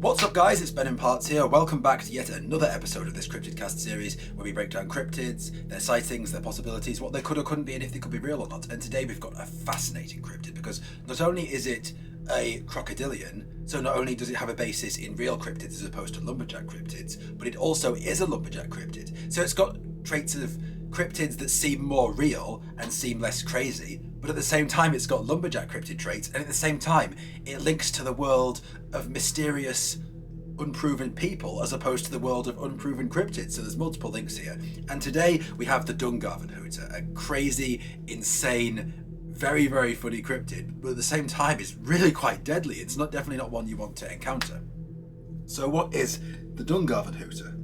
What's up guys, it's BenImparts here. Welcome back to yet another episode of this Cryptidcast series where we break down cryptids, their sightings, their possibilities, what they could or couldn't be and if they could be real or not. And today we've got a fascinating cryptid because not only is it a crocodilian, so not only does it have a basis in real cryptids as opposed to lumberjack cryptids, but it also is a lumberjack cryptid. So it's got traits of cryptids that seem more real and seem less crazy, but at the same time it's got lumberjack cryptid traits, and at the same time it links to the world of mysterious unproven people as opposed to the world of unproven cryptids. So there's multiple links here, and today we have the Dungavenhooter, a crazy, insane, very funny cryptid, but at the same time it's really quite deadly. It's definitely not one you want to encounter. So what is the Dungavenhooter?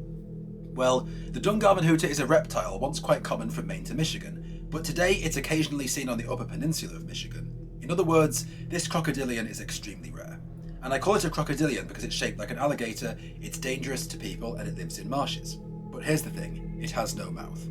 Well, the Dungavenhooter is a reptile once quite common from Maine to Michigan, but today it's occasionally seen on the Upper Peninsula of Michigan. In other words, this crocodilian is extremely rare. And I call it a crocodilian because it's shaped like an alligator, it's dangerous to people, and it lives in marshes. But here's the thing, it has no mouth.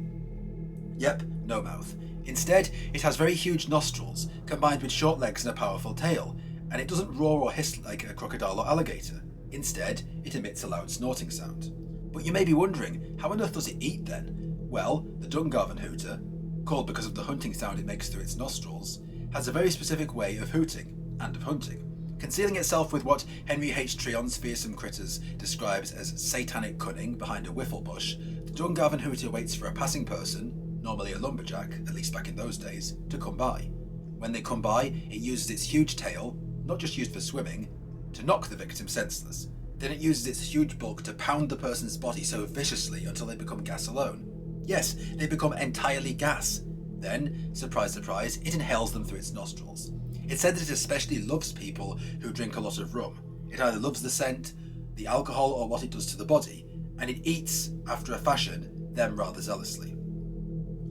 Yep, no mouth. Instead, it has very huge nostrils, combined with short legs and a powerful tail, and it doesn't roar or hiss like a crocodile or alligator. Instead, it emits a loud snorting sound. But you may be wondering, how on earth does it eat then? Well, the Dungavenhooter, called because of the hunting sound it makes through its nostrils, has a very specific way of hooting, and of hunting. Concealing itself with what Henry H. Treon's Fearsome Critters describes as satanic cunning behind a whiffle bush, the Dungavenhooter waits for a passing person, normally a lumberjack, at least back in those days, to come by. When they come by, it uses its huge tail, not just used for swimming, to knock the victim senseless. Then it uses its huge bulk to pound the person's body so viciously until they become gas alone. Yes, they become entirely gas. Then, surprise surprise, it inhales them through its nostrils. It's said that it especially loves people who drink a lot of rum. It either loves the scent, the alcohol, or what it does to the body, and it eats, after a fashion, them rather zealously.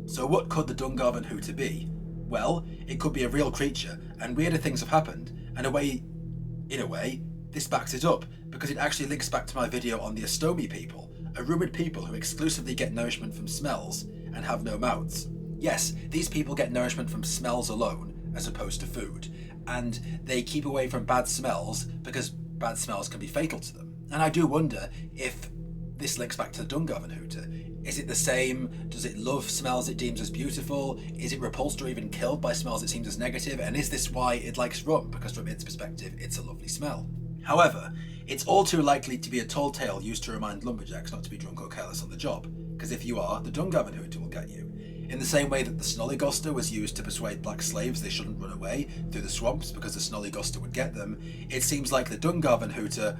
So what could the Dungavenhooter be? Well, it could be a real creature, and weirder things have happened, and in a way, this backs it up, because it actually links back to my video on the Estomi people, a rumoured people who exclusively get nourishment from smells and have no mouths. Yes, these people get nourishment from smells alone, as opposed to food, and they keep away from bad smells because bad smells can be fatal to them. And I do wonder if this links back to the Dungavenhooter. Is it the same? Does it love smells it deems as beautiful? Is it repulsed or even killed by smells it seems as negative? And is this why it likes rum? Because from its perspective, it's a lovely smell. However, it's all too likely to be a tall tale used to remind lumberjacks not to be drunk or careless on the job, because if you are, the Dungavenhooter will get you. In the same way that the snollygoster was used to persuade black slaves they shouldn't run away through the swamps because the snollygoster would get them, it seems like the Dungavenhooter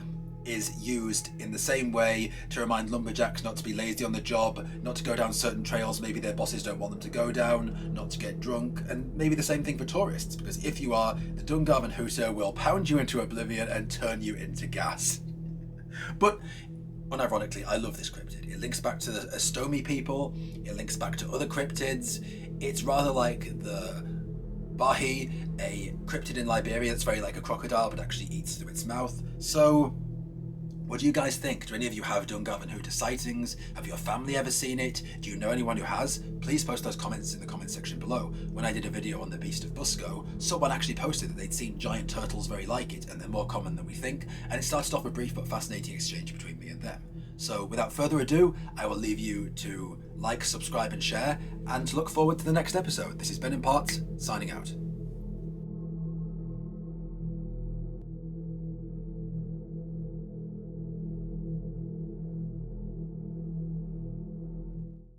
is used in the same way to remind lumberjacks not to be lazy on the job, not to go down certain trails maybe their bosses don't want them to go down, not to get drunk, and maybe the same thing for tourists, because if you are, the Dungavenhooter will pound you into oblivion and turn you into gas. But unironically, I love this cryptid. It links back to the Estomi people, it links back to other cryptids. It's rather like the Bahi, a cryptid in Liberia that's very like a crocodile but actually eats through its mouth. So, what do you guys think? Do any of you have Dungavenhooter sightings? Have your family ever seen it? Do you know anyone who has? Please post those comments in the comment section below. When I did a video on the Beast of Busco, someone actually posted that they'd seen giant turtles very like it, and they're more common than we think, and it started off a brief but fascinating exchange between me and them. So without further ado, I will leave you to like, subscribe and share, and to look forward to the next episode. This is BenImparts, signing out.